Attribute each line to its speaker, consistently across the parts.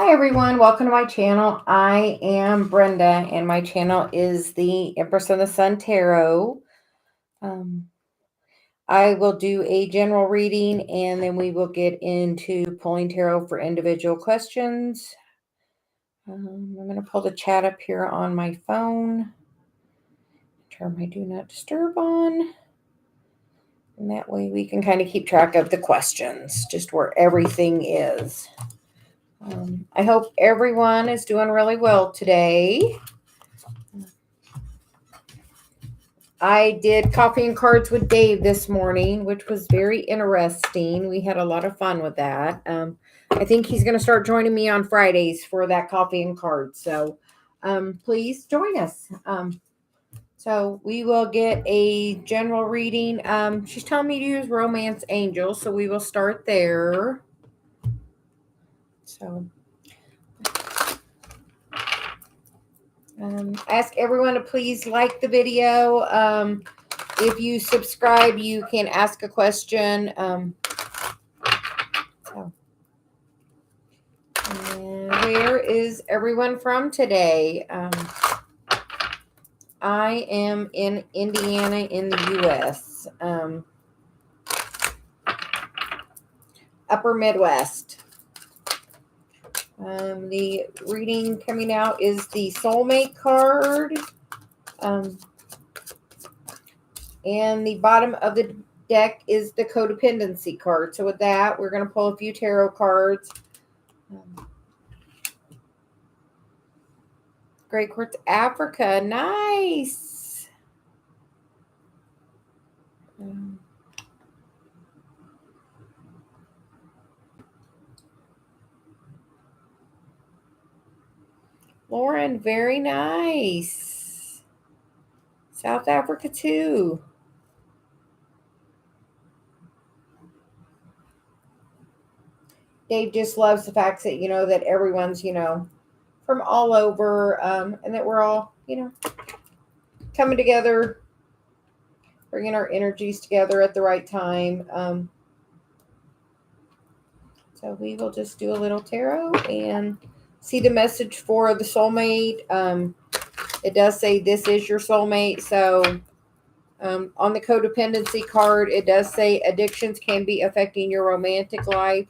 Speaker 1: Hi everyone, welcome to my channel. I am Brenda and my channel is the Empress and the Sun Tarot. Um, I will do a general reading and then we will get into pulling tarot for individual questions. I'm going to pull the chat up here on my phone. Turn my do not disturb on. And that way we can kind of keep track of the questions, just where everything is. I hope everyone is doing really well today. I did coffee and cards with Dave this morning, which was very interesting. We had a lot of fun with that. I think he's going to start joining me on Fridays for that coffee and cards. So please join us. So we will get a general reading. She's telling me to use Romance Angel, so we will start there. So ask everyone to please like the video. If you subscribe, you can ask a question. And where is everyone from today? I am in Indiana in the U.S. Upper Midwest. The reading coming out is the Soulmate card. And the bottom of the deck is the Codependency card. So with that, we're going to pull a few tarot cards. Great Quartz Africa. Nice. Lauren, very nice. South Africa too. Dave just loves the fact that, that everyone's, from all over, and that we're all, coming together, bringing our energies together at the right time. So we will just do a little tarot and see the message for the soulmate. It does say this is your soulmate. So on the Codependency card, it does say addictions can be affecting your romantic life.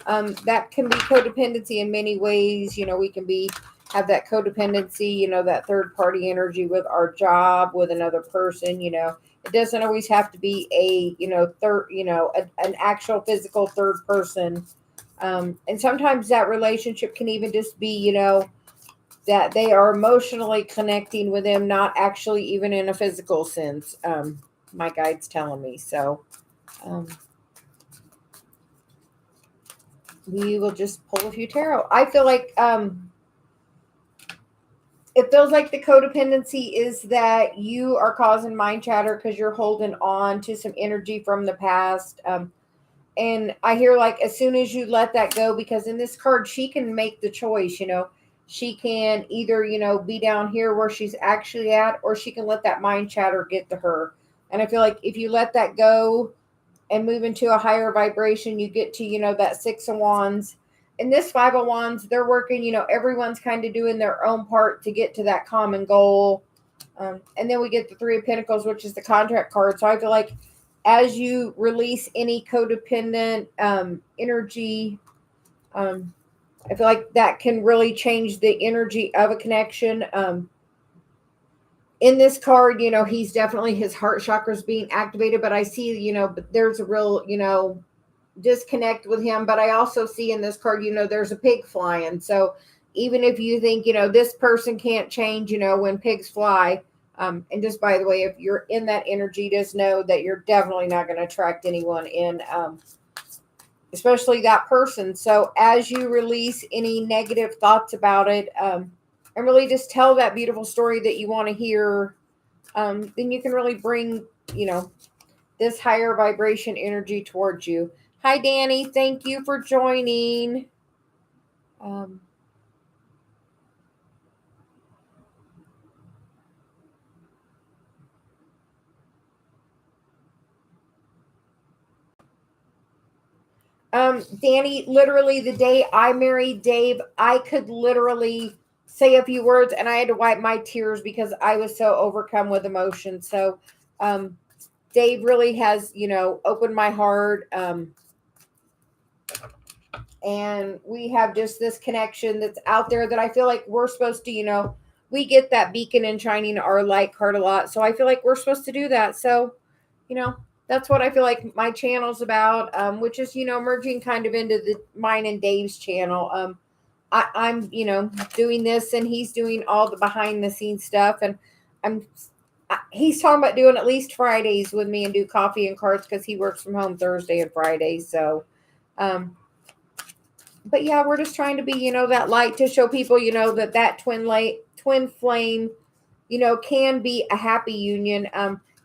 Speaker 1: That can be codependency in many ways. We can have that codependency, that third party energy with our job, with another person. It doesn't always have to be an actual physical third person. And sometimes that relationship can even just be, that they are emotionally connecting with them, not actually even in a physical sense. My guide's telling me. So we will just pull a few tarot. I feel like it feels like the codependency is that you are causing mind chatter because you're holding on to some energy from the past. And I hear like as soon as you let that go, because in this card, she can make the choice, she can either, be down here where she's actually at, or she can let that mind chatter get to her. And I feel like if you let that go and move into a higher vibration, you get to, that Six of Wands. And this Five of Wands, they're working, everyone's kind of doing their own part to get to that common goal. And then we get the Three of Pentacles, which is the contract card. So I feel like as you release any codependent energy, I feel like that can really change the energy of a connection. In this card, he's definitely, his heart chakra is being activated, but I see, but there's a real, disconnect with him. But I also see in this card, there's a pig flying. So even if you think, this person can't change, when pigs fly, and just by the way, if you're in that energy, just know that you're definitely not going to attract anyone in, especially that person. So as you release any negative thoughts about it, and really just tell that beautiful story that you want to hear, then you can really bring, this higher vibration energy towards you. Hi, Danny. Thank you for joining. Danny, literally the day I married Dave, I could literally say a few words and I had to wipe my tears because I was so overcome with emotion. So, um, Dave really has, opened my heart. And we have just this connection that's out there that I feel like we're supposed to, we get that beacon and shining our light card a lot. So I feel like we're supposed to do that. So, you know, that's what I feel like my channel's about, which is, merging kind of into the mine and Dave's channel. I'm, doing this and he's doing all the behind the scenes stuff. And I'm, he's talking about doing at least Fridays with me and do coffee and cards because he works from home Thursday and Friday. So, but yeah, we're just trying to be, that light to show people, that twin flame, can be a happy union.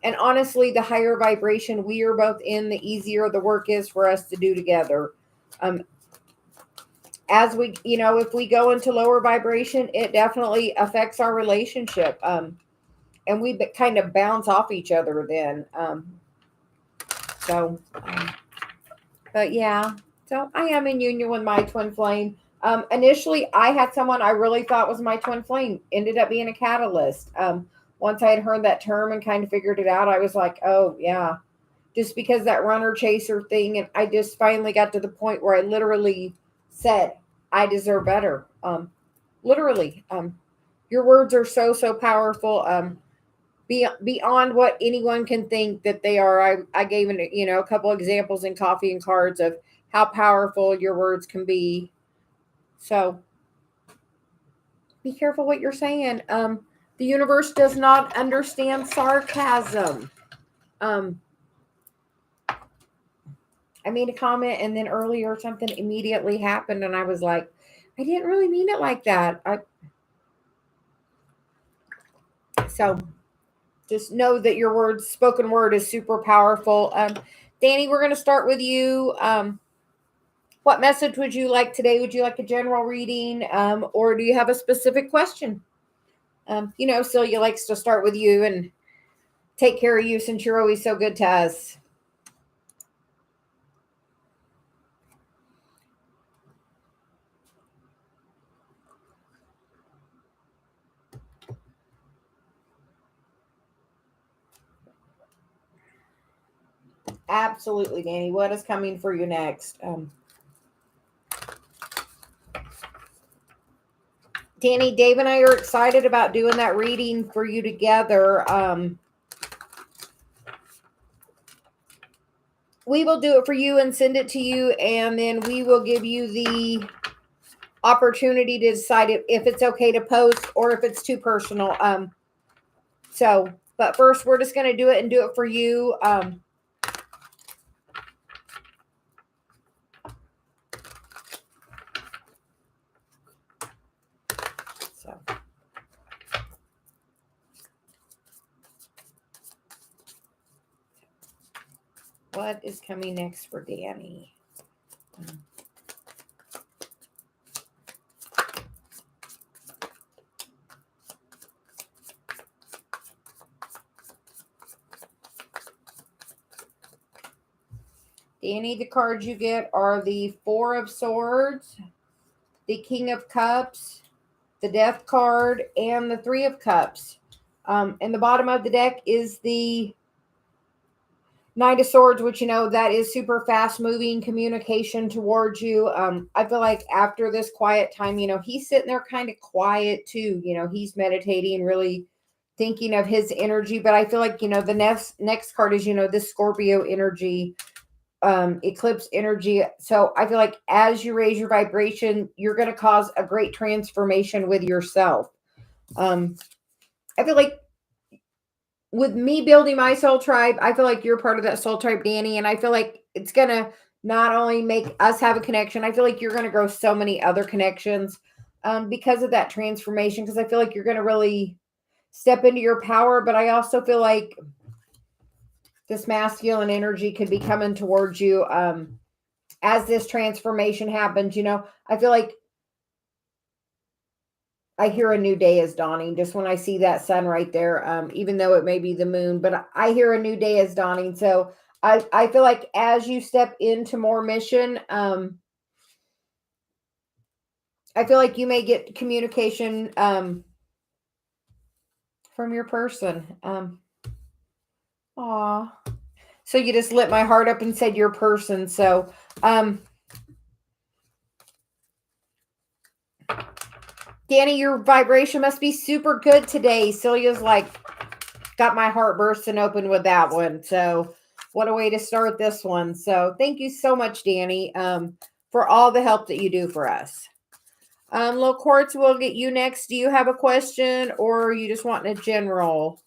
Speaker 1: And honestly, the higher vibration we are both in, the easier the work is for us to do together. As we, if we go into lower vibration, it definitely affects our relationship. And we kind of bounce off each other then. But yeah, so I am in union with my twin flame. Initially, I had someone I really thought was my twin flame. Ended up being a catalyst. Once I had heard that term and kind of figured it out, I was like, oh, yeah. Just because that runner chaser thing. And I just finally got to the point where I literally said, I deserve better. Literally. Your words are so, so powerful. Beyond what anyone can think that they are. I gave a couple examples in coffee and cards of how powerful your words can be. So be careful what you're saying. The universe does not understand sarcasm. I made a comment and then earlier something immediately happened and I was like, I didn't really mean it like that. So just know that your spoken word is super powerful. Danny, we're going to start with you. What message would you like today? Would you like a general reading, or do you have a specific question? Celia likes to start with you and take care of you since you're always so good to us. Absolutely, Danny. What is coming for you next? Danny, Dave and I are excited about doing that reading for you together. We will do it for you and send it to you, and then we will give you the opportunity to decide if it's okay to post or if it's too personal. But first, we're just going to do it and do it for you. What is coming next for Danny? Danny, the cards you get are the Four of Swords, the King of Cups, the Death card, and the Three of Cups. And the bottom of the deck is the Knight of Swords, which, that is super fast moving communication towards you. I feel like after this quiet time, he's sitting there kind of quiet too. He's meditating, really thinking of his energy. But I feel like, the next card is, this Scorpio energy, eclipse energy. So I feel like as you raise your vibration, you're going to cause a great transformation with yourself. I feel like with me building my soul tribe, I feel like you're part of that soul tribe, Danny. And I feel like it's going to not only make us have a connection, I feel like you're going to grow so many other connections because of that transformation. Because I feel like you're going to really step into your power. But I also feel like this masculine energy could be coming towards you as this transformation happens. I feel like I hear a new day is dawning just when I see that sun right there, even though it may be the moon, but I hear a new day is dawning. So I feel like as you step into more mission, I feel like you may get communication from your person. Aw. So you just lit my heart up and said your person. So Danny, your vibration must be super good today. Celia's like got my heart bursting open with that one. So what a way to start this one. So thank you so much, Danny, for all the help that you do for us. Little Quartz, we'll get you next. Do you have a question or you just want a general?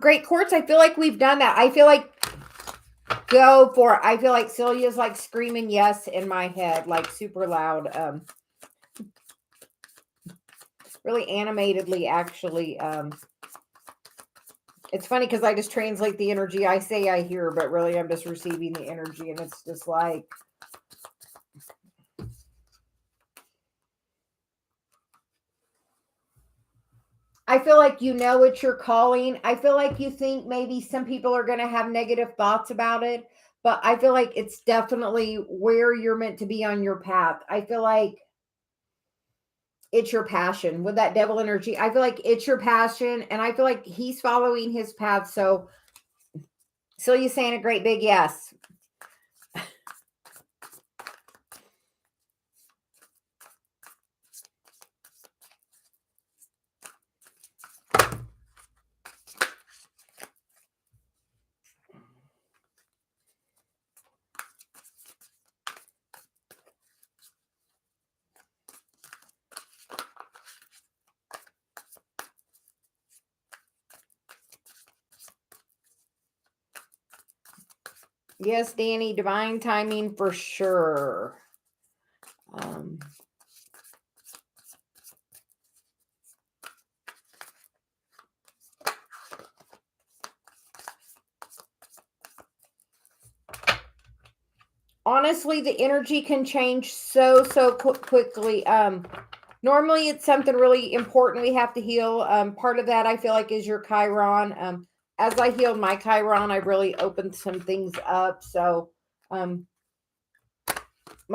Speaker 1: Great Quartz, I feel like we've done that. I feel like go for it. I feel like Celia's like screaming yes in my head, like super loud. Really animatedly, actually. It's funny because I just translate the energy. I say I hear, but really I'm just receiving the energy, and it's just like I feel like you know what you're calling. I feel like you think maybe some people are going to have negative thoughts about it, but I feel like it's definitely where you're meant to be on your path. I feel like it's your passion with that devil energy. I feel like it's your passion, and I feel like he's following his path. So you're saying a great big yes. Yes, Danny, divine timing for sure. Honestly, the energy can change so quickly. Normally it's something really important we have to heal. Part of that I feel like is your Chiron. As I healed my Chiron, I really opened some things up. So my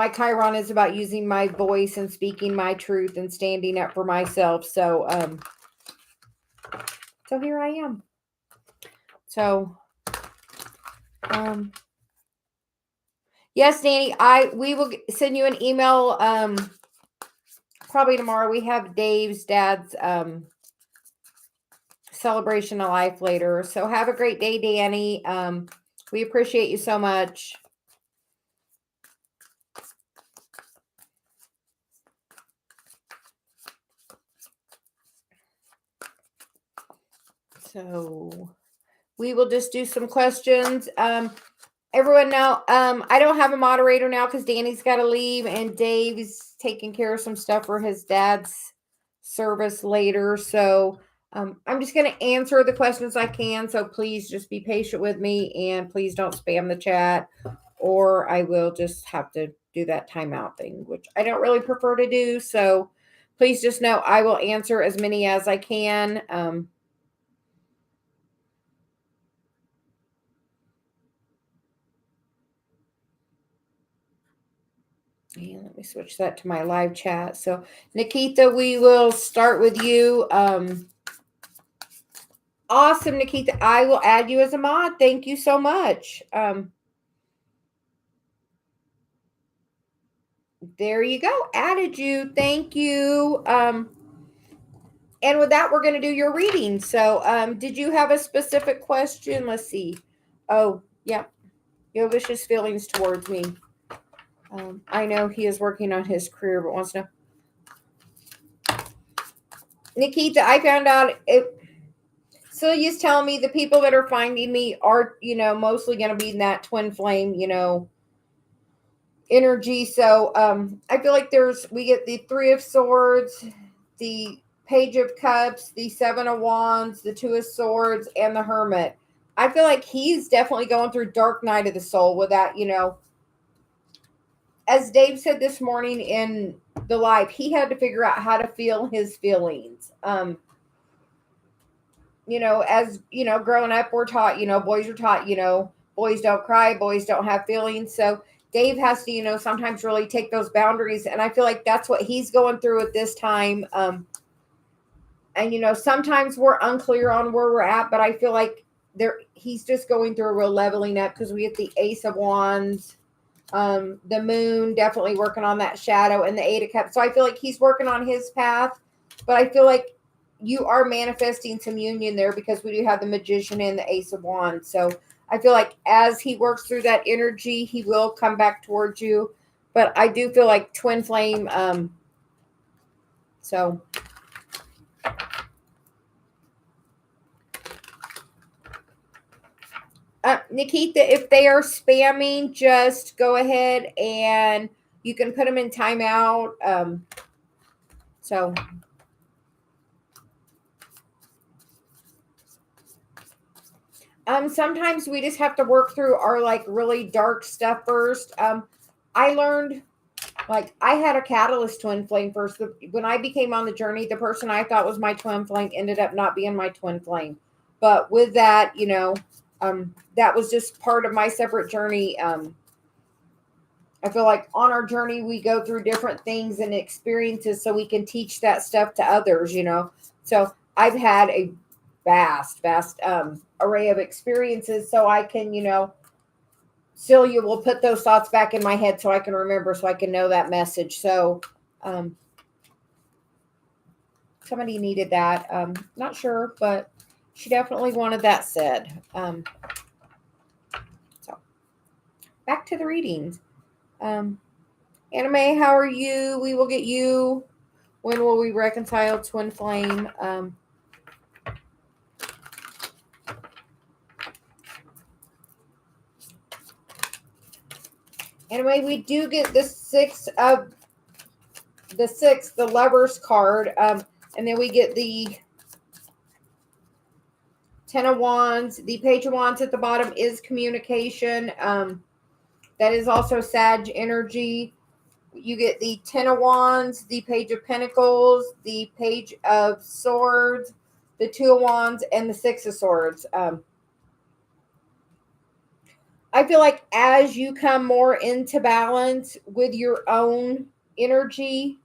Speaker 1: Chiron is about using my voice and speaking my truth and standing up for myself. So here I am. So yes, Danny, we will send you an email probably tomorrow. We have Dave's dad's celebration of life later. So have a great day, Danny. We appreciate you so much. So we will just do some questions. Everyone now, I don't have a moderator now because Danny's got to leave and Dave's taking care of some stuff for his dad's service later. So I'm just going to answer the questions I can. So please just be patient with me and please don't spam the chat or I will just have to do that timeout thing, which I don't really prefer to do. So please just know I will answer as many as I can. And let me switch that to my live chat. So Nikita, we will start with you. Awesome, Nikita. I will add you as a mod. Thank you so much. There you go. Added you. Thank you. And with that, we're going to do your reading. So did you have a specific question? Let's see. Oh, yeah. Yogish's feelings towards me. I know he is working on his career, but wants to know. Nikita, I found out Celia's telling me the people that are finding me are, mostly going to be in that twin flame, energy. So I feel like we get the Three of Swords, the Page of Cups, the Seven of Wands, the Two of Swords, and the Hermit. I feel like he's definitely going through dark night of the soul with that, as Dave said this morning in the live, he had to figure out how to feel his feelings. As growing up, we're taught, boys are taught, boys don't cry, boys don't have feelings. So Dave has to, sometimes really take those boundaries. And I feel like that's what he's going through at this time. And sometimes we're unclear on where we're at, but I feel like he's just going through a real leveling up, because we get the Ace of Wands, the Moon definitely working on that shadow, and the Eight of Cups. So I feel like he's working on his path, but I feel like you are manifesting some union there, because we do have the Magician and the Ace of Wands. So I feel like as he works through that energy, he will come back towards you. But I do feel like twin flame. So Nikita, if they are spamming, just go ahead and you can put them in timeout. So sometimes we just have to work through our like really dark stuff first. I learned, like, I had a catalyst twin flame first. When I became on the journey, the person I thought was my twin flame ended up not being my twin flame. But with that, that was just part of my separate journey. I feel like on our journey, we go through different things and experiences so we can teach that stuff to others, So I've had a vast array of experiences, so I can, Celia will put those thoughts back in my head so I can remember, so I can know that message. So somebody needed that. Not sure, but she definitely wanted that said. So back to the readings. Anime, how are you? We will get you. When will we reconcile twin flame? Anyway, we do get the the Lovers card, and then we get the Ten of Wands. The Page of Wands at the bottom is communication. That is also Sag energy. You get the Ten of Wands, the Page of Pentacles, the Page of Swords, the Two of Wands, and the Six of Swords. I feel like as you come more into balance with your own energy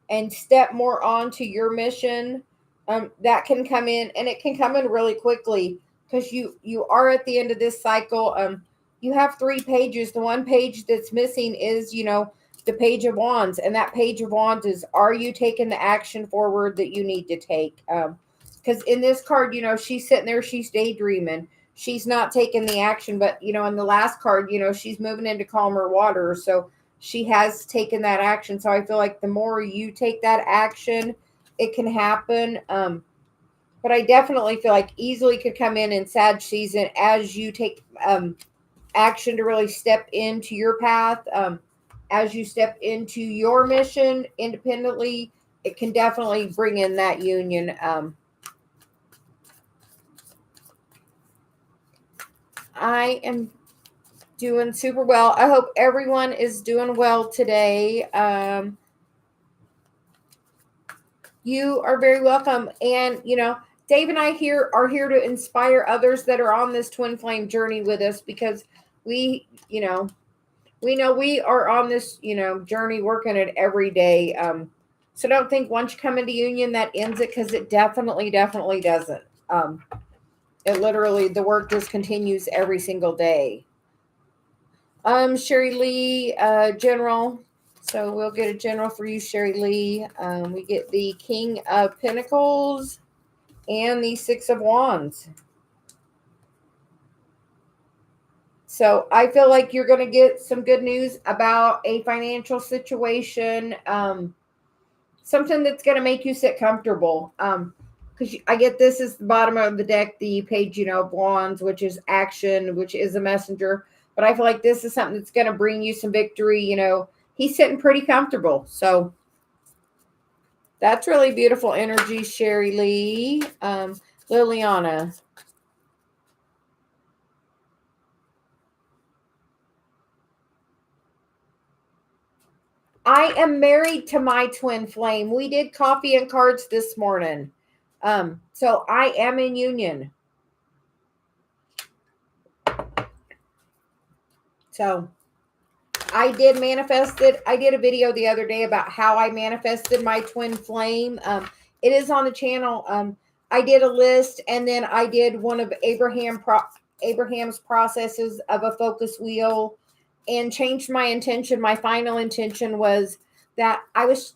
Speaker 1: and step more onto your mission, that can come in, and it can come in really quickly, because you are at the end of this cycle. You have 3 pages. The one page that's missing is, the Page of Wands, and that Page of Wands is, are you taking the action forward that you need to take? Because in this card, she's sitting there, she's daydreaming. She's not taking the action, but, in the last card, she's moving into calmer waters. So she has taken that action. So I feel like the more you take that action, it can happen. But I definitely feel like easily could come in Sag season as you take action to really step into your path. As you step into your mission independently, it can definitely bring in that union. I am doing super well. I hope everyone is doing well today. You are very welcome. And, Dave and I are here to inspire others that are on this twin flame journey with us, because we know we are on this, journey, working it every day. So don't think once you come into union that ends it, because it definitely doesn't. It literally, the work just continues every single day. Sherry Lee, general. So we'll get a general for you, Sherry Lee. We get the King of Pentacles and the Six of Wands. So I feel like you're going to get some good news about a financial situation, something that's going to make you sit comfortable. Because I get this is the bottom of the deck, the Page, of Wands, which is action, which is a messenger. But I feel like this is something that's going to bring you some victory. He's sitting pretty comfortable. So that's really beautiful energy, Sherry Lee. Liliana. I am married to my twin flame. We did coffee and cards this morning. So I am in union. So I did manifest it. I did a video the other day about how I manifested my twin flame. It is on the channel. I did a list, and then I did one of Abraham's processes of a focus wheel, and changed my intention. My final intention was that I was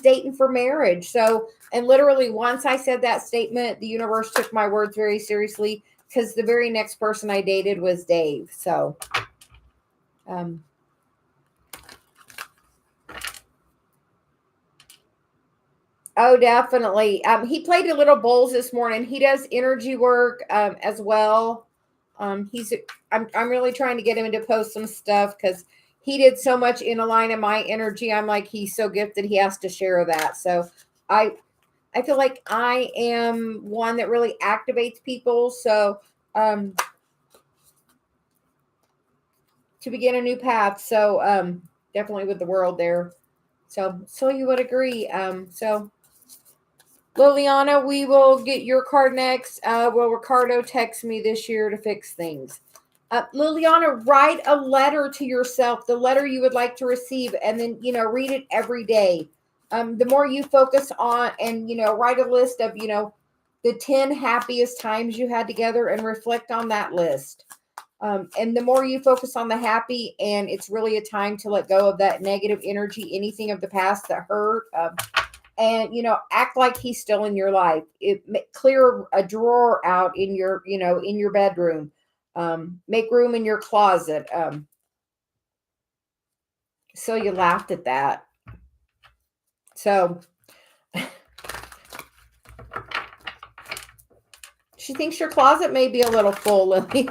Speaker 1: dating for marriage. So, and literally once I said that statement, the universe took my words very seriously, because the very next person I dated was Dave. So, oh, definitely. He played a little bowls this morning. He does energy work as well. I'm really trying to get him to post some stuff, because he did so much in a line of my energy. I'm like, he's so gifted, he has to share that. So I feel like I am one that really activates people. So to begin a new path. So definitely with the world there. So you would agree. So Liliana, we will get your card next. Will Ricardo text me this year to fix things? Liliana, write a letter to yourself, the letter you would like to receive, and then, read it every day. The more you focus on, and, write a list of, the 10 happiest times you had together, and reflect on that list. And the more you focus on the happy, and it's really a time to let go of that negative energy, anything of the past that hurt, and act like he's still in your life. Clear a drawer out in your in your bedroom. Make room in your closet. So you laughed at that. So she thinks your closet may be a little full, Lily.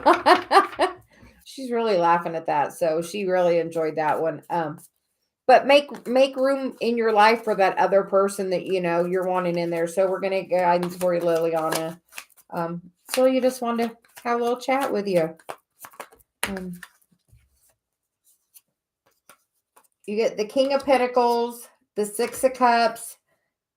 Speaker 1: She's really laughing at that. So she really enjoyed that one. But make room in your life for that other person that you're wanting in there. So we're gonna get guidance for you, Liliana. So you just wanted to have a little chat with you. You get the King of Pentacles, the Six of Cups,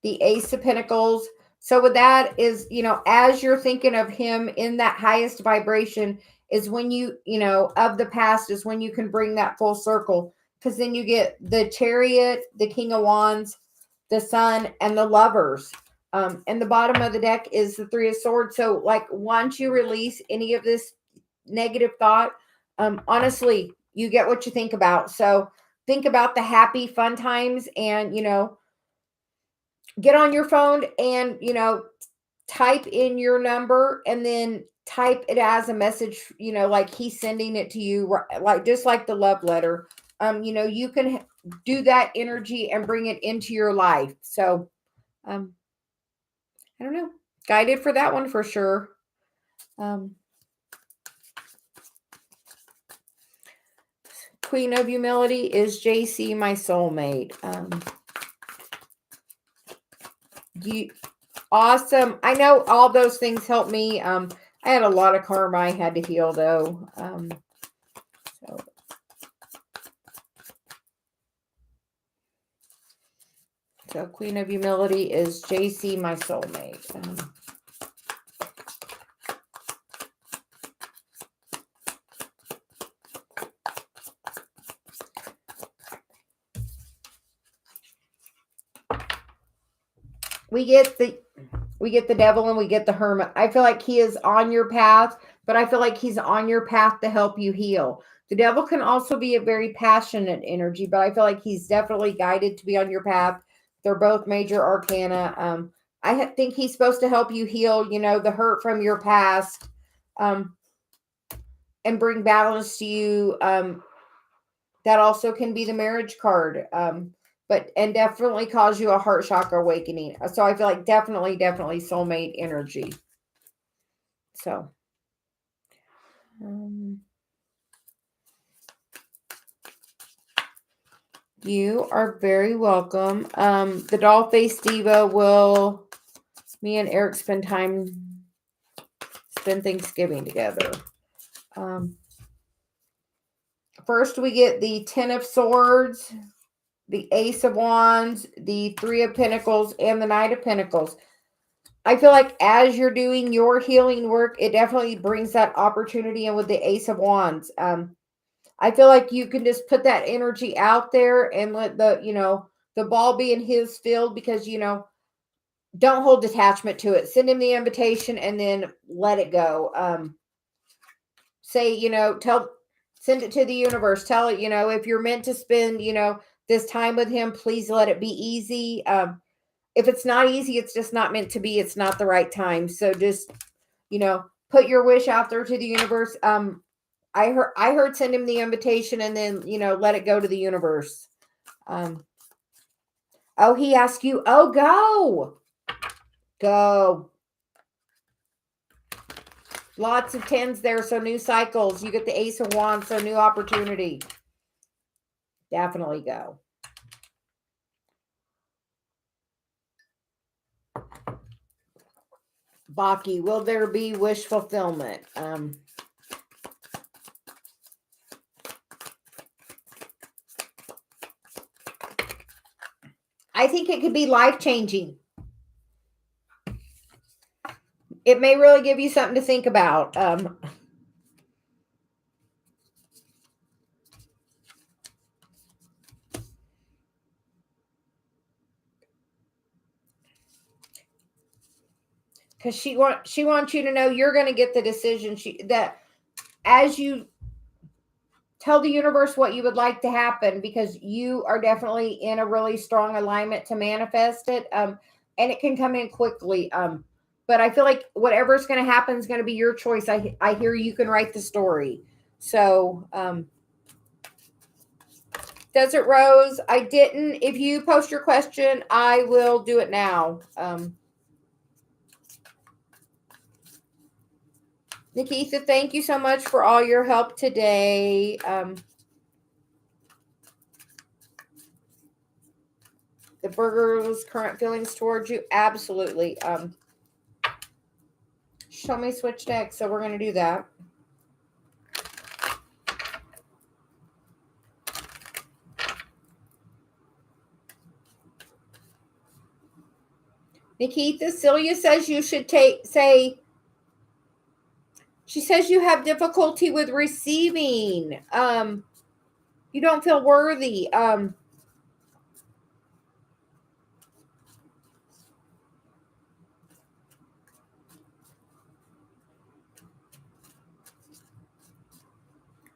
Speaker 1: the Ace of Pentacles. So with that is, as you're thinking of him in that highest vibration, is when of the past, is when you can bring that full circle. Because then you get the Chariot, the King of Wands, the Sun, and the Lovers. And the bottom of the deck is the Three of Swords. So like once you release any of this negative thought, honestly, you get what you think about. So think about the happy, fun times, and, get on your phone and, type in your number, and then type it as a message, like he's sending it to you, like just like the love letter. You can do that energy and bring it into your life. So, I don't know, guided for that one for sure. Queen of Humility is JC, my soulmate. Awesome. I know all those things helped me. I had a lot of karma I had to heal, though. So Queen of Humility is JC, my soulmate. We get the Devil, and we get the Hermit. I feel like he is on your path, but I feel like he's on your path to help you heal. The Devil can also be a very passionate energy, but I feel like he's definitely guided to be on your path. They're both major arcana. I think he's supposed to help you heal, the hurt from your past, and bring balance to you. That also can be the Marriage card. And definitely cause you a heart chakra awakening. So I feel like definitely soulmate energy. So, you are very welcome. The doll face diva me and Eric spend Thanksgiving together. First we get the Ten of Swords, the Ace of Wands, the Three of Pentacles, and the Knight of Pentacles. I feel like as you're doing your healing work, it definitely brings that opportunity in with the Ace of Wands. I feel like you can just put that energy out there and let the ball be in his field, because, don't hold detachment to it. Send him the invitation and then let it go. Say, send it to the universe. Tell it, if you're meant to spend, this time with him, please let it be easy. If it's not easy, it's just not meant to be. It's not the right time. So just, put your wish out there to the universe. I heard send him the invitation and then, let it go to the universe. Oh, he asked you, oh, go. Lots of tens there, so new cycles. You get the Ace of Wands, so new opportunity. Definitely go. Baki, will there be wish fulfillment? I think it could be life-changing. It may really give you something to think about. Because she wants you to know you're going to get the decision. That as you tell the universe what you would like to happen, because you are definitely in a really strong alignment to manifest it. And it can come in quickly. But I feel like whatever's going to happen is going to be your choice. I hear you can write the story. So, Desert Rose, I didn't. If you post your question, I will do it now. Nikita, thank you so much for all your help today. The Virgo's current feelings towards you, absolutely. Show me switch deck, so we're going to do that. Nikita, Celia says you should she says you have difficulty with receiving. You don't feel worthy.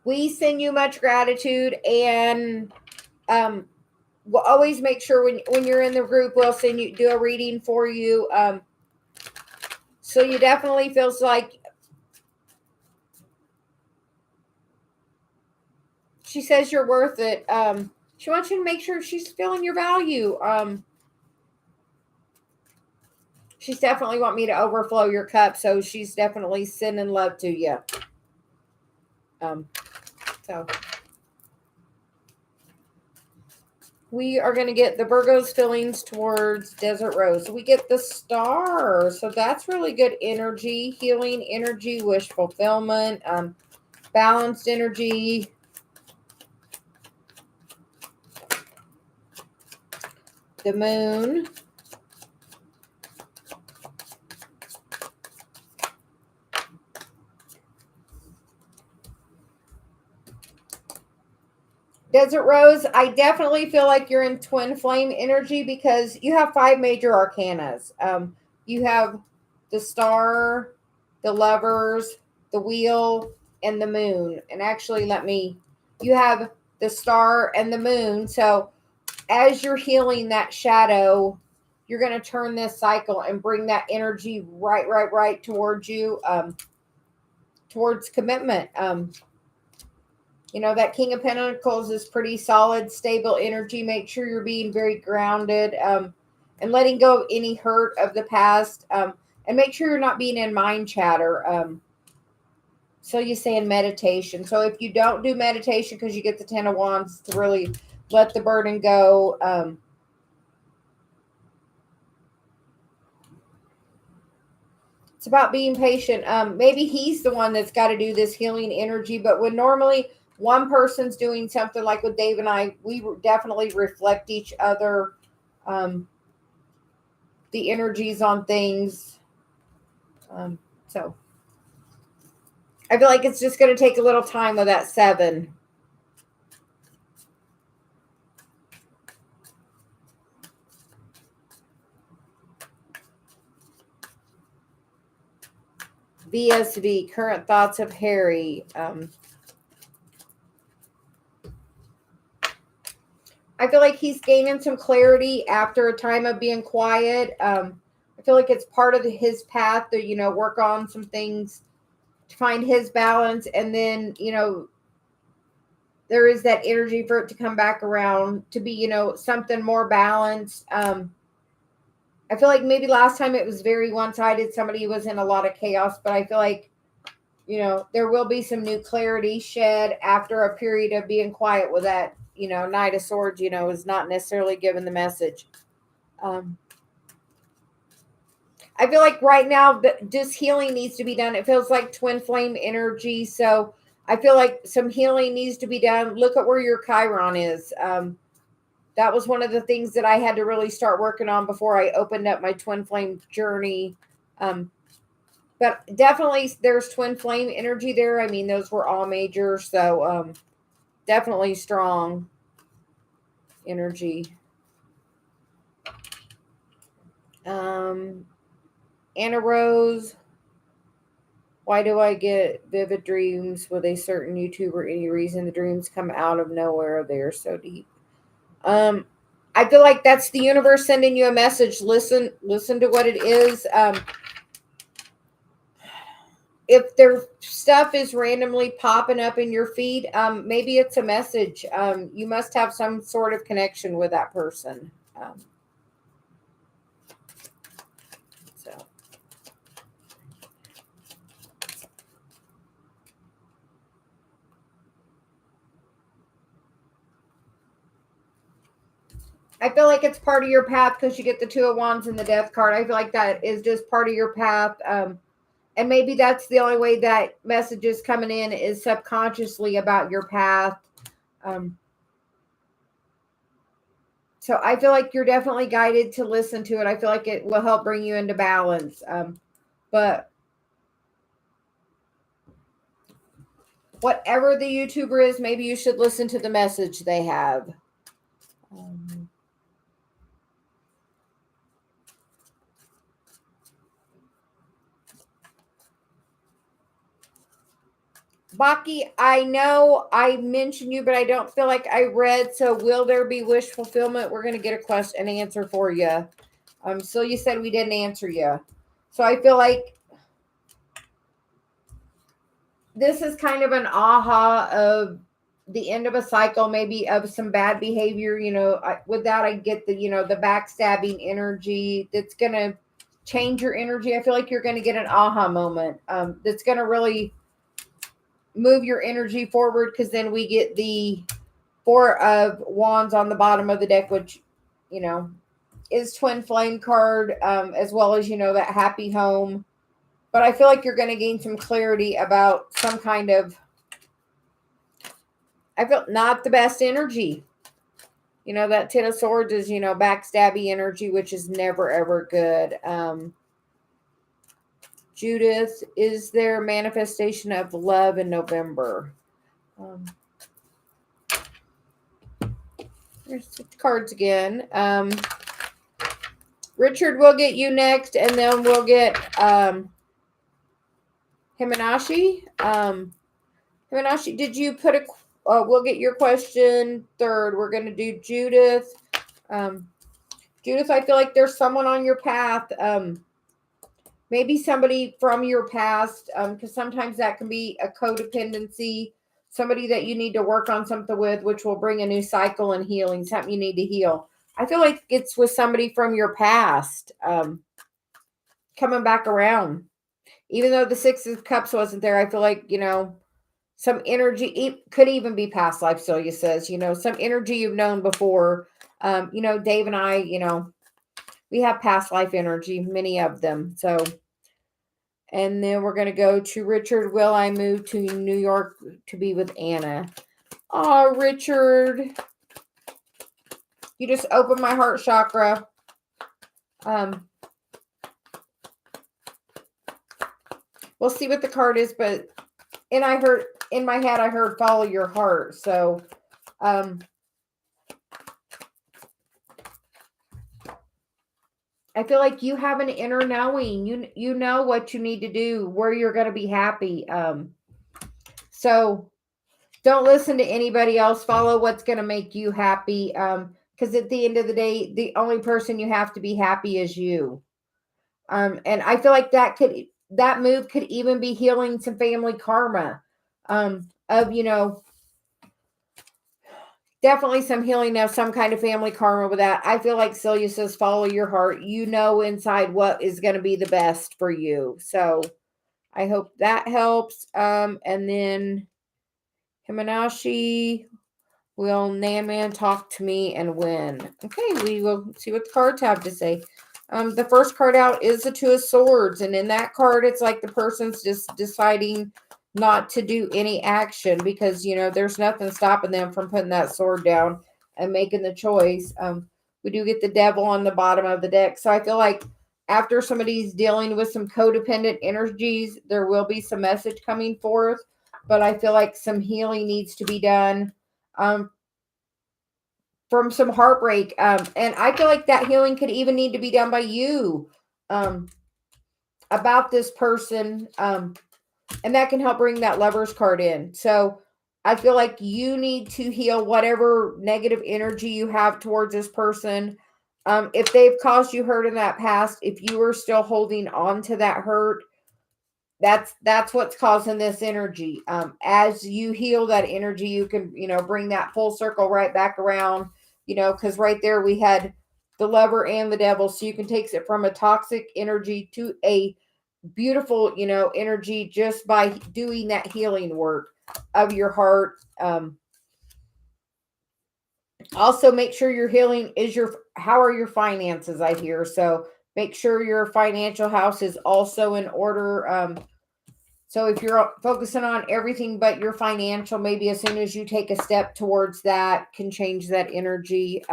Speaker 1: We send you much gratitude, and we'll always make sure when you're in the group, we'll do a reading for you. So you definitely feels like, she says you're worth it. She wants you to make sure she's feeling your value. She's definitely want me to overflow your cup, so she's definitely sending love to you. So we are going to get the Virgo's feelings towards Desert Rose. We get the Star, so that's really good energy, healing energy, wish fulfillment, balanced energy. The Moon. Desert Rose, I definitely feel like you're in twin flame energy, because you have 5 major arcanas. You have the Star, the Lovers, the Wheel, and the Moon. And actually, you have the Star and the Moon. So as you're healing that shadow, you're going to turn this cycle and bring that energy right towards you, towards commitment. That King of Pentacles is pretty solid, stable energy. Make sure you're being very grounded, and letting go of any hurt of the past. And make sure you're not being in mind chatter. So you say in meditation. So if you don't do meditation because you get the 10 of Wands, to really let the burden go. It's about being patient. Maybe he's the one that's got to do this healing energy, but when one person's doing something like with Dave and I, we definitely reflect each other, the energies on things. So I feel like it's just going to take a little time with that 7. VSV, current thoughts of Harry. I feel like he's gaining some clarity after a time of being quiet. I feel like it's part of his path to, work on some things to find his balance. And then, there is that energy for it to come back around to be, something more balanced. I feel like maybe last time it was very one-sided. Somebody was in a lot of chaos, but I feel like, there will be some new clarity shed after a period of being quiet with that, Knight of Swords, is not necessarily given the message. I feel like right now just healing needs to be done. It feels like twin flame energy. So I feel like some healing needs to be done. Look at where your Chiron is. That was one of the things that I had to really start working on before I opened up my twin flame journey. But definitely there's twin flame energy there. I mean, those were all major. So definitely strong energy. Anna Rose, why do I get vivid dreams with a certain YouTuber? Any reason the dreams come out of nowhere? They are so deep. I feel like that's the universe sending you a message. Listen to what it is. If their stuff is randomly popping up in your feed, maybe it's a message. You must have some sort of connection with that person. So I feel like it's part of your path because you get the 2 of Wands and the Death card. I feel like that is just part of your path. And maybe that's the only way that message is coming in is subconsciously about your path. So I feel like you're definitely guided to listen to it. I feel like it will help bring you into balance. But whatever the YouTuber is, maybe you should listen to the message they have. Baki, I know I mentioned you, but I don't feel like I read. So will there be wish fulfillment? We're going to get an answer for you. So you said we didn't answer you. So I feel like this is kind of an aha of the end of a cycle, maybe of some bad behavior. With that, I get the, the backstabbing energy that's going to change your energy. I feel like you're going to get an aha moment that's going to really move your energy forward, because then we get the 4 of Wands on the bottom of the deck, which, is twin flame card, as well as, that happy home. But I feel like you're going to gain some clarity about some kind of, I feel not the best energy. That 10 of Swords is, backstabby energy, which is never, ever good. Judith, is there manifestation of love in November? There's the cards again. Richard, we'll get you next, and then we'll get Himanashi. Himanashi, did you put a... we'll get your question third. We're going to do Judith. Judith, I feel like there's someone on your path. Maybe somebody from your past, because sometimes that can be a codependency, somebody that you need to work on something with, which will bring a new cycle and healing, something you need to heal. I feel like it's with somebody from your past coming back around. Even though the 6 of Cups wasn't there, I feel like, some energy, it could even be past life, Celia says, some energy you've known before. Dave and I, we have past life energy, many of them. So... And then we're going to go to Richard. Will I move to New York to be with Anna? Oh, Richard, you just opened my heart chakra. We'll see what the card is, but in my head, I heard follow your heart. So, I feel like you have an inner knowing. You know what you need to do, where you're going to be happy. So don't listen to anybody else. Follow what's going to make you happy. Because at the end of the day, the only person you have to be happy is you. And I feel like that move could even be healing some family karma. Of definitely some healing of some kind of family karma with that. I feel like Celia says, follow your heart. You know inside what is going to be the best for you. So I hope that helps. And then Himanashi, will Nan Man talk to me and when? Okay, we will see what the cards have to say. The first card out is the Two of Swords. And in that card, it's like the person's just deciding not to do any action because, there's nothing stopping them from putting that sword down and making the choice. We do get the Devil on the bottom of the deck. So I feel like after somebody's dealing with some codependent energies, there will be some message coming forth. But I feel like some healing needs to be done from some heartbreak. And I feel like that healing could even need to be done by you about this person. And that can help bring that Lover's card in. So I feel like you need to heal whatever negative energy you have towards this person. If they've caused you hurt in that past, if you are still holding on to that hurt, that's what's causing this energy. As you heal that energy, you can, bring that full circle right back around, because right there we had the Lover and the Devil. So you can take it from a toxic energy to a beautiful, energy just by doing that healing work of your heart. Also make sure your healing is how are your finances, I hear. So make sure your financial house is also in order. So if you're focusing on everything but your financial, maybe as soon as you take a step towards that can change that energy.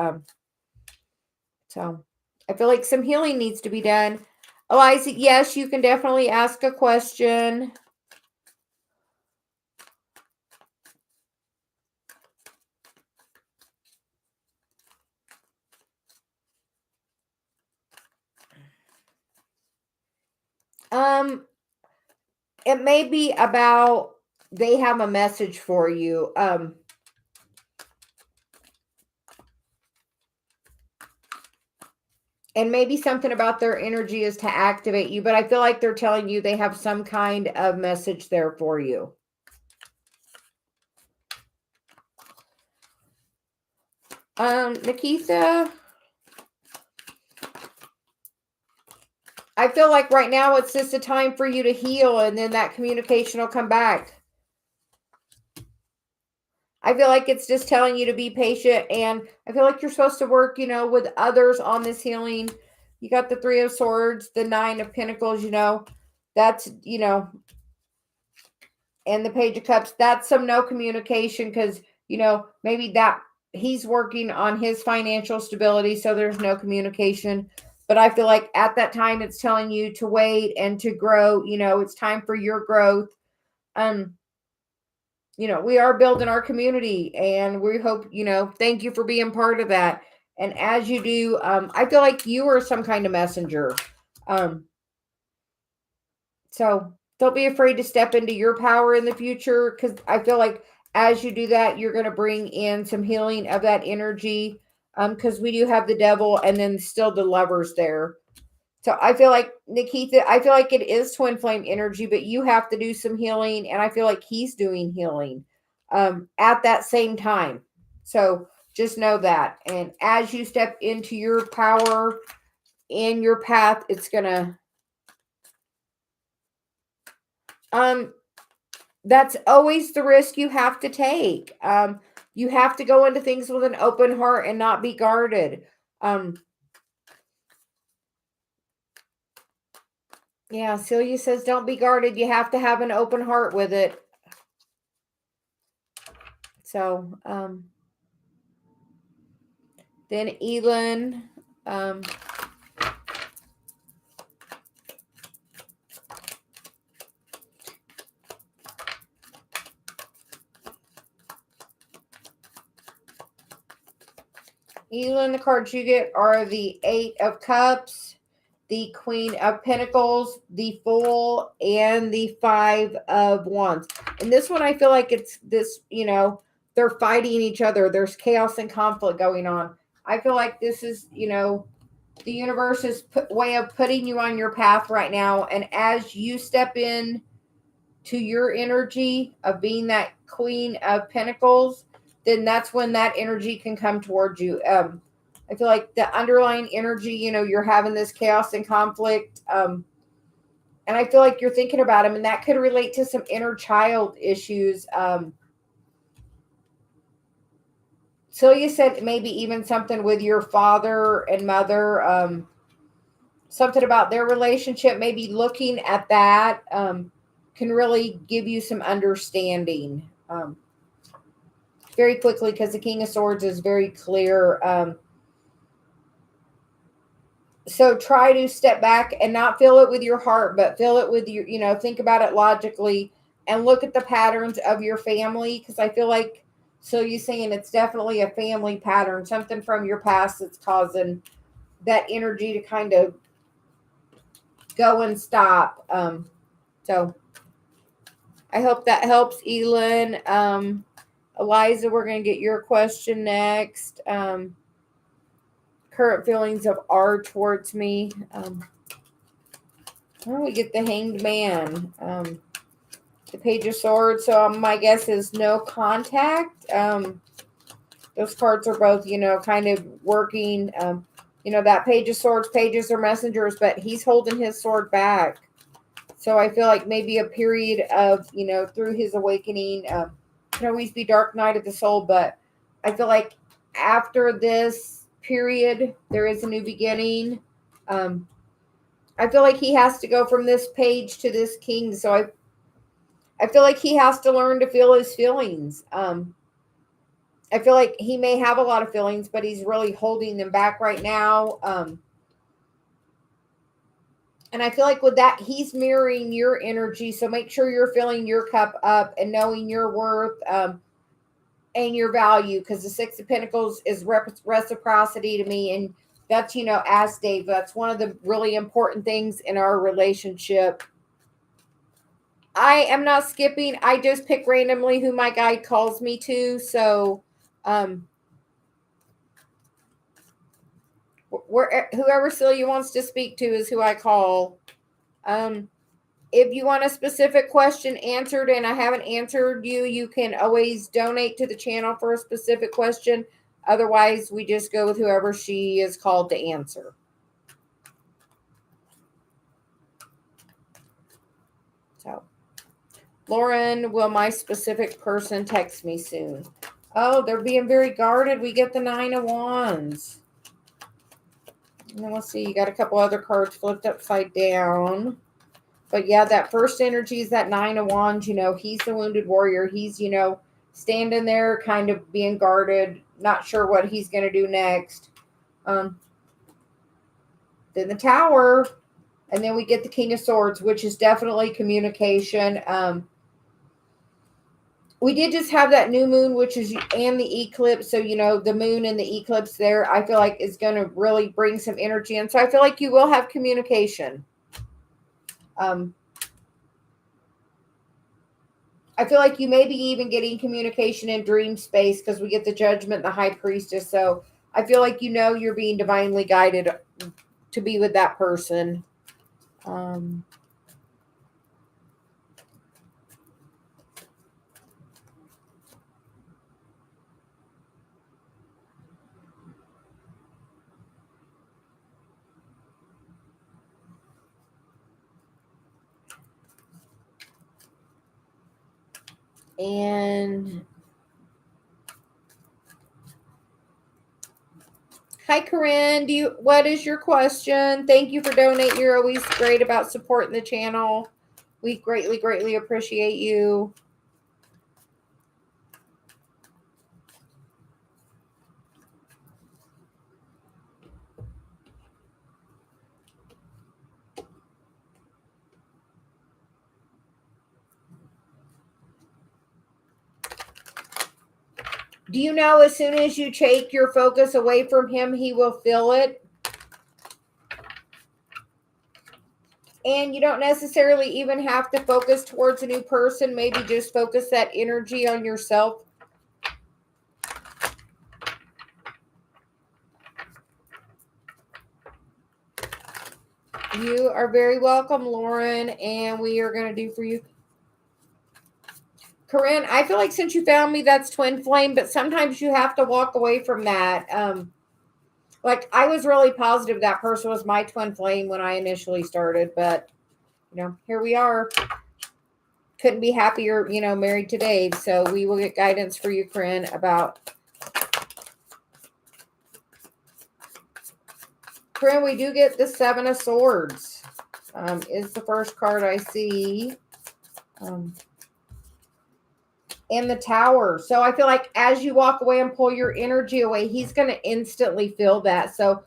Speaker 1: So I feel like some healing needs to be done. Eliza, yes, you can definitely ask a question. It may be about they have a message for you. And maybe something about their energy is to activate you, but I feel like they're telling you they have some kind of message there for you. Nikita, I feel like right now it's just a time for you to heal and then that communication will come back. I feel like it's just telling you to be patient, and I feel like you're supposed to work, with others on this healing. You got the Three of Swords, the Nine of Pentacles, that's, and the Page of Cups. That's some no communication because, maybe that he's working on his financial stability, so there's no communication. But I feel like at that time, it's telling you to wait and to grow. It's time for your growth. We are building our community and we hope, thank you for being part of that. And as you do, I feel like you are some kind of messenger. So don't be afraid to step into your power in the future, because I feel like as you do that, you're going to bring in some healing of that energy. Because we do have the Devil and then still the Lovers there. So I feel like, Nikita, I feel like it is twin flame energy, but you have to do some healing. And I feel like he's doing healing at that same time. So just know that. And as you step into your power in your path, it's going to, that's always the risk you have to take. You have to go into things with an open heart and not be guarded. Yeah, Celia says, don't be guarded. You have to have an open heart with it. So, then Elin, Elin, the cards you get are the Eight of Cups, the Queen of Pentacles, the Fool, and the Five of Wands. And this one, I feel like it's this, they're fighting each other. There's chaos and conflict going on. I feel like this is, the universe's way of putting you on your path right now. And as you step in to your energy of being that Queen of Pentacles, then that's when that energy can come towards you. I feel like the underlying energy, you're having this chaos and conflict. And I feel like you're thinking about him, and that could relate to some inner child issues. So you said maybe even something with your father and mother, something about their relationship, maybe looking at that can really give you some understanding very quickly, because the King of Swords is very clear. So try to step back and not feel it with your heart, but feel it with your, think about it logically and look at the patterns of your family. Because I feel like, so you're saying it's definitely a family pattern, something from your past that's causing that energy to kind of go and stop. So I hope that helps, Elin. Eliza, we're going to get your question next. Current feelings of R towards me. Why don't we get the Hanged Man? The Page of Swords. So my guess is no contact. Those cards are both, kind of working. That Page of Swords, pages are messengers, but he's holding his sword back. So I feel like maybe a period of, through his awakening, can always be dark night of the soul, but I feel like after this period, there is a new beginning. I feel like he has to go from this page to this king. So I feel like he has to learn to feel his feelings. I feel like he may have a lot of feelings, but he's really holding them back right now. And I feel like with that, he's mirroring your energy. So make sure you're filling your cup up and knowing your worth and your value. Because the Six of Pentacles is reciprocity to me. And that's, as Dave, that's one of the really important things in our relationship. I am not skipping. I just pick randomly who my guide calls me to. So, whoever Celia wants to speak to is who I call. If you want a specific question answered and I haven't answered you, you can always donate to the channel for a specific question. Otherwise, we just go with whoever she is called to answer. So, Lauren, will my specific person text me soon? Oh, they're being very guarded. We get the Nine of Wands. And then let's see, you got a couple other cards flipped upside down. But yeah, that first energy is that Nine of Wands. He's the wounded warrior. He's, standing there kind of being guarded, not sure what he's going to do next. Then the Tower. And then we get the King of Swords, which is definitely communication. We did just have that new moon, and the eclipse. So, the moon and the eclipse there, I feel like is going to really bring some energy in. So I feel like you will have communication. I feel like you may be even getting communication in dream space, because we get the Judgment, the High Priestess. So I feel like you're being divinely guided to be with that person. And hi, Corinne. What is your question? Thank you for donating. You're always great about supporting the channel. We greatly, greatly appreciate you. Do you know as soon as you take your focus away from him, he will feel it? And you don't necessarily even have to focus towards a new person. Maybe just focus that energy on yourself. You are very welcome, Lauren. And we are going to do for you. Corinne, I feel like since you found me, that's twin flame, but sometimes you have to walk away from that. Like I was really positive that person was my twin flame when I initially started, but here we are. Couldn't be happier, married to Dave. So we will get guidance for you, Corinne, about. Corinne, we do get the Seven of Swords. Is the first card I see. And the Tower. So I feel like as you walk away and pull your energy away, he's going to instantly feel that. So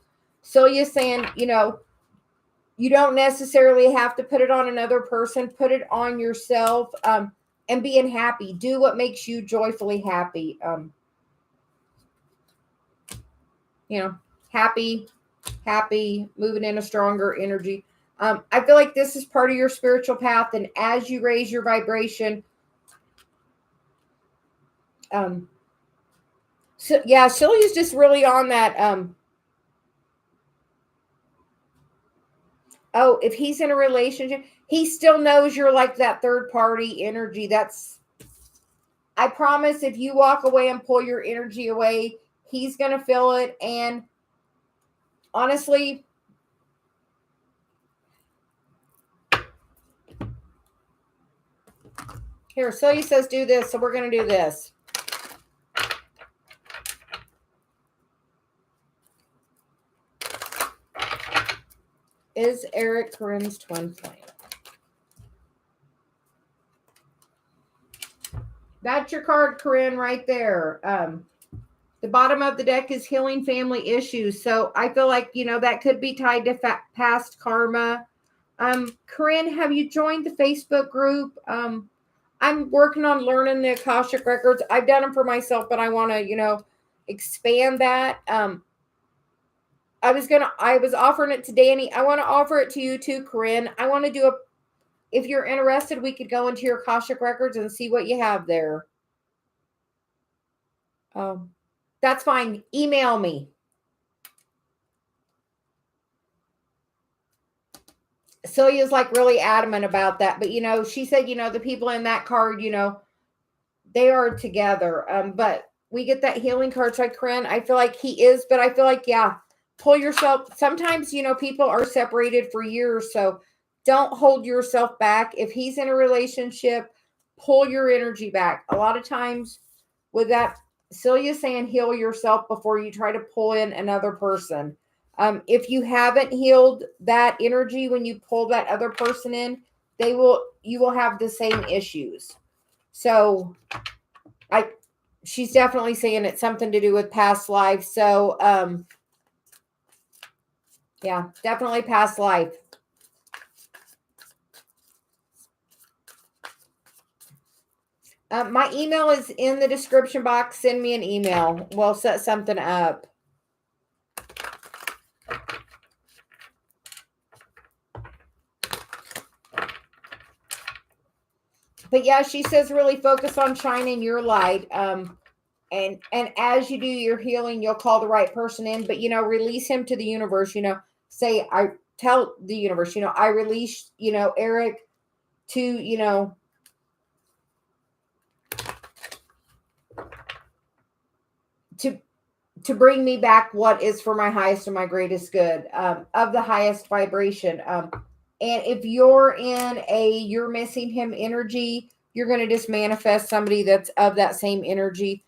Speaker 1: you're saying, you don't necessarily have to put it on another person. Put it on yourself, and being happy. Do what makes you joyfully happy. Happy, moving in a stronger energy. I feel like this is part of your spiritual path. And as you raise your vibration, so yeah, Shirley's just really on that. Oh, if he's in a relationship, he still knows you're like that third party energy. I promise if you walk away and pull your energy away, he's going to feel it. And honestly, here, Celia says do this, so we're going to do this. Is Eric Corinne's twin flame? That's your card, Corinne, right there. The bottom of the deck is healing family issues. So I feel like, that could be tied to past karma. Corinne, have you joined the Facebook group? I'm working on learning the Akashic records. I've done them for myself, but I want to, expand that. I was offering it to Danny. I want to offer it to you too, Corinne. I want to do if you're interested, we could go into your Akashic records and see what you have there. That's fine. Email me. Celia's like really adamant about that. But, she said, the people in that card, they are together. But we get that healing card. So, Corinne, I feel like he is, but I feel like, yeah, pull yourself. Sometimes, people are separated for years. So don't hold yourself back. If he's in a relationship, pull your energy back. A lot of times with that, Celia's saying heal yourself before you try to pull in another person. If you haven't healed that energy when you pull that other person in, you will have the same issues. So she's definitely saying it's something to do with past life. So, yeah, definitely past life. My email is in the description box. Send me an email. We'll set something up. But yeah, she says really focus on shining your light. And as you do your healing, you'll call the right person in. But, release him to the universe. Say, I tell the universe, I release, Eric to, to bring me back what is for my highest and my greatest good, of the highest vibration. And if you're in you're missing him energy, you're going to just manifest somebody that's of that same energy.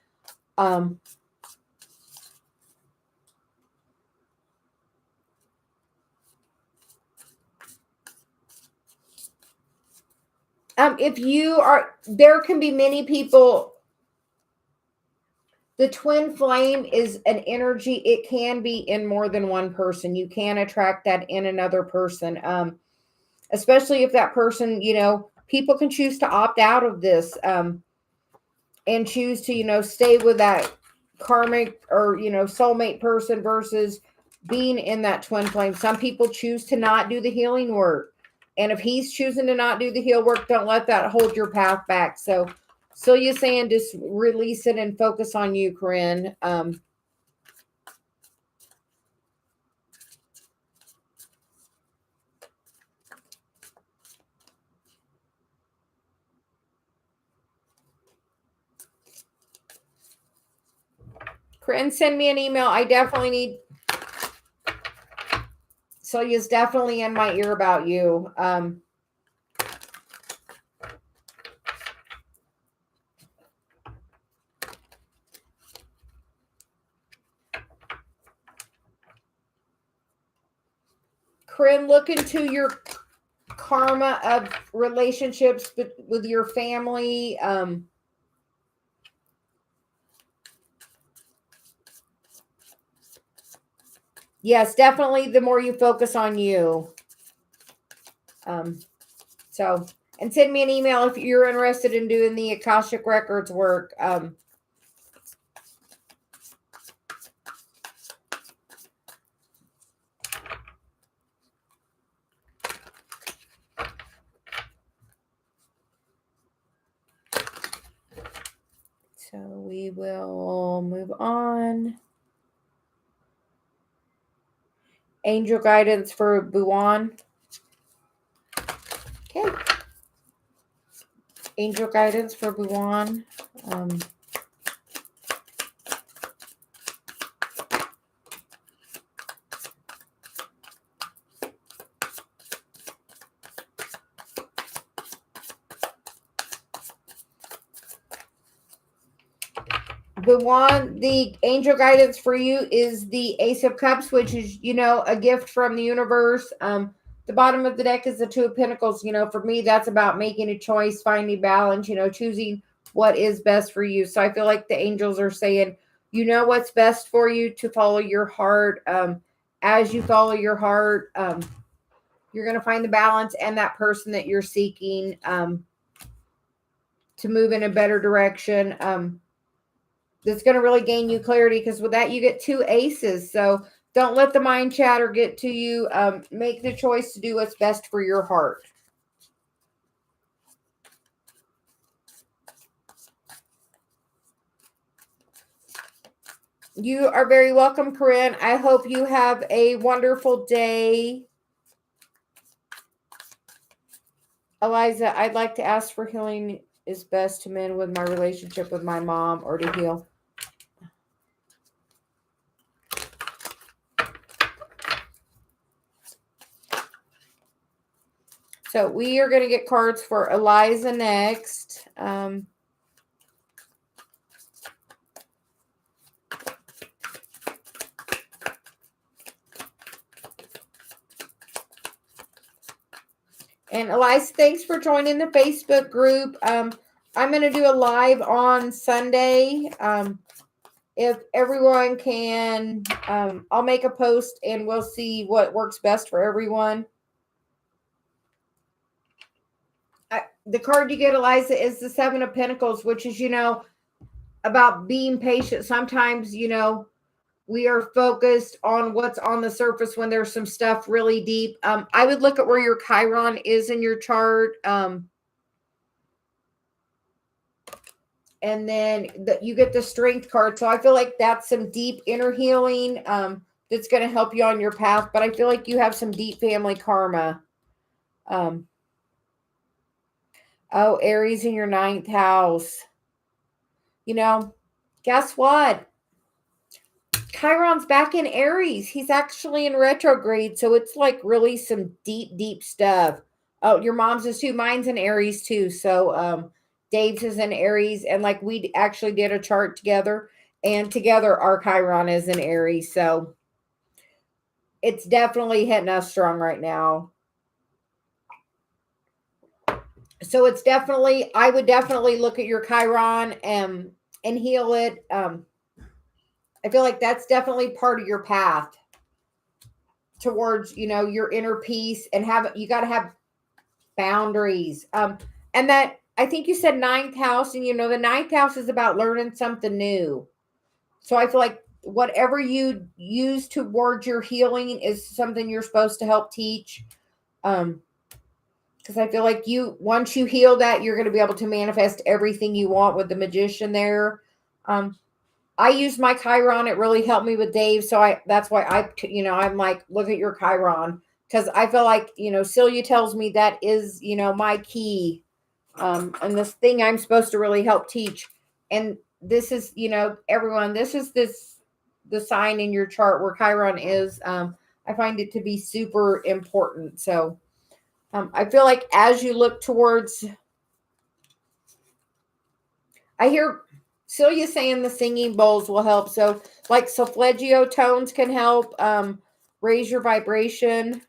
Speaker 1: If you are, there can be many people. The twin flame is an energy. It can be in more than one person. You can attract that in another person. Especially if that person, people can choose to opt out of this, and choose to, stay with that karmic or, soulmate person versus being in that twin flame. Some people choose to not do the healing work. And if he's choosing to not do the heal work, don't let that hold your path back. So Celia's saying just release it and focus on you, Corinne. Corinne, send me an email. I definitely need... Celia's definitely in my ear about you. Corinne, look into your karma of relationships with your family. Yes, definitely the more you focus on you. And send me an email if you're interested in doing the Akashic Records work. So we will move on. Angel guidance for Buwan. Okay. Angel guidance for Buwan. Buwan, the angel guidance for you is the Ace of Cups, which is, a gift from the universe. The bottom of the deck is the Two of Pentacles. For me, that's about making a choice, finding balance, choosing what is best for you. So I feel like the angels are saying, what's best for you, to follow your heart. As you follow your heart, you're going to find the balance and that person that you're seeking to move in a better direction. That's going to really gain you clarity, because with that, you get 2 aces. So don't let the mind chatter get to you. Make the choice to do what's best for your heart. You are very welcome, Corinne. I hope you have a wonderful day. Eliza, I'd like to ask for healing is best to mend with my relationship with my mom, or to heal. So we are going to get cards for Eliza next. And Eliza, thanks for joining the Facebook group. I'm going to do a live on Sunday. If everyone can, I'll make a post and we'll see what works best for everyone. The card you get, Eliza, is the Seven of Pentacles, which is, about being patient. Sometimes, we are focused on what's on the surface when there's some stuff really deep. I would look at where your Chiron is in your chart. And then you get the Strength card. So I feel like that's some deep inner healing that's going to help you on your path. But I feel like you have some deep family karma. Oh, Aries in your 9th house. Guess what? Chiron's back in Aries. He's actually in retrograde. So it's like really some deep, deep stuff. Oh, your mom's is too. Mine's in Aries too. So Dave's is in Aries. And like we actually did a chart together. And together our Chiron is in Aries. So it's definitely hitting us strong right now. So it's definitely, I would definitely look at your Chiron and heal it. I feel like that's definitely part of your path towards, your inner peace, and you got to have boundaries. And that, I think you said 9th house, and the 9th house is about learning something new. So I feel like whatever you use towards your healing is something you're supposed to help teach. Because I feel like once you heal that, you're going to be able to manifest everything you want with the magician there. I use my Chiron. It really helped me with Dave. So that's why I'm like, look at your Chiron. Because I feel like, Celia tells me that is, my key. And this thing I'm supposed to really help teach. And this is, everyone, this is the sign in your chart where Chiron is. I find it to be super important. So I feel like as you look towards, I hear Celia saying the singing bowls will help. So like solfeggio tones can help raise your vibration.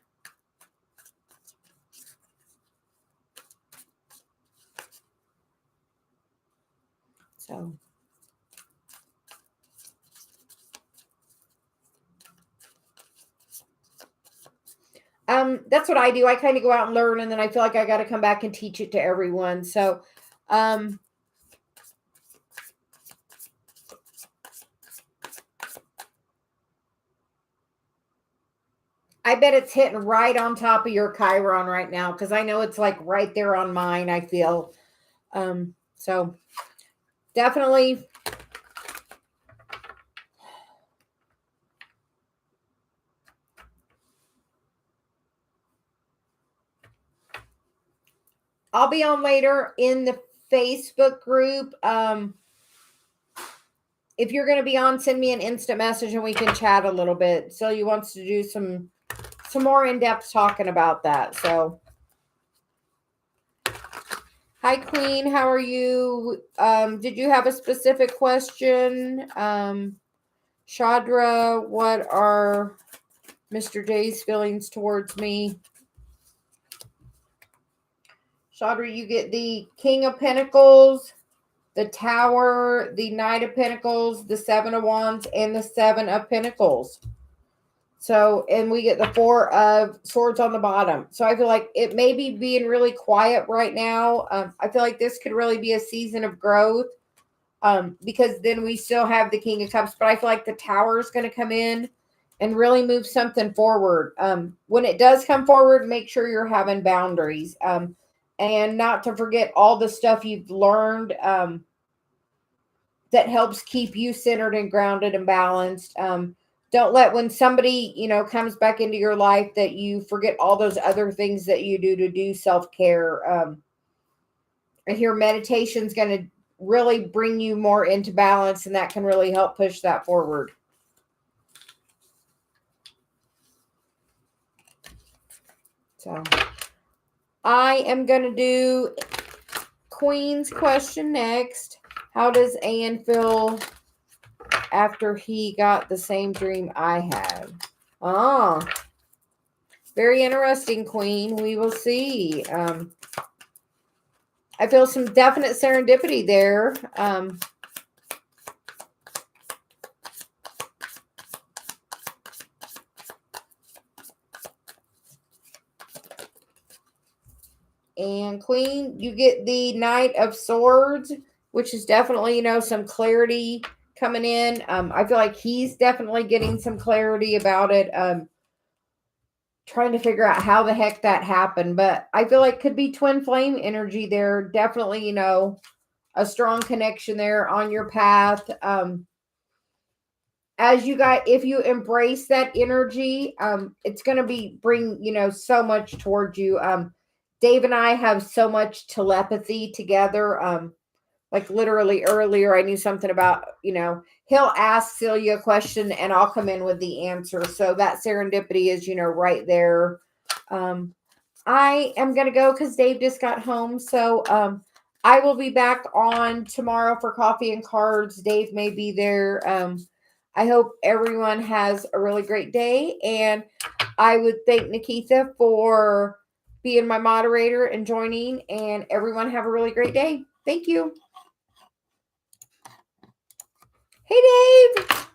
Speaker 1: So that's what I do. I kind of go out and learn, and then I feel like I got to come back and teach it to everyone. So I bet it's hitting right on top of your Chiron right now, because I know it's like right there on mine, I feel. So definitely I'll be on later in the Facebook group. If you're going to be on, send me an instant message and we can chat a little bit. Celia wants to do some more in-depth talking about that. So hi Queen, how are you? Did you have a specific question? Shadra, what are Mr. J's feelings towards me? Shadra, you get the King of Pentacles, the Tower, the Knight of Pentacles, the Seven of Wands, and the Seven of Pentacles. So, and we get the Four of Swords on the bottom. So I feel like it may be being really quiet right now. I feel like this could really be a season of growth because then we still have the King of Cups. But I feel like the Tower is going to come in and really move something forward. When it does come forward, make sure you're having boundaries. And not to forget all the stuff you've learned that helps keep you centered and grounded and balanced. Don't let when somebody, comes back into your life that you forget all those other things that you do to do self-care. I hear meditation's going to really bring you more into balance, and that can really help push that forward. So I am going to do Queen's question next. How does Anne feel after he got the same dream I had? Oh, very interesting, Queen. We will see. I feel some definite serendipity there. And Queen, you get the Knight of Swords, which is definitely, some clarity coming in. I feel like he's definitely getting some clarity about it. Trying to figure out how the heck that happened. But I feel like could be twin flame energy there. Definitely, a strong connection there on your path. As you guys, if you embrace that energy, it's going to bring, so much towards you. Dave and I have so much telepathy together. Like literally earlier, I knew something about, he'll ask Celia a question and I'll come in with the answer. So that serendipity is, right there. I am going to go because Dave just got home. So I will be back on tomorrow for coffee and cards. Dave may be there. I hope everyone has a really great day. And I would thank Nikita for being my moderator and joining. And everyone have a really great day. Thank you. Hey, Dave.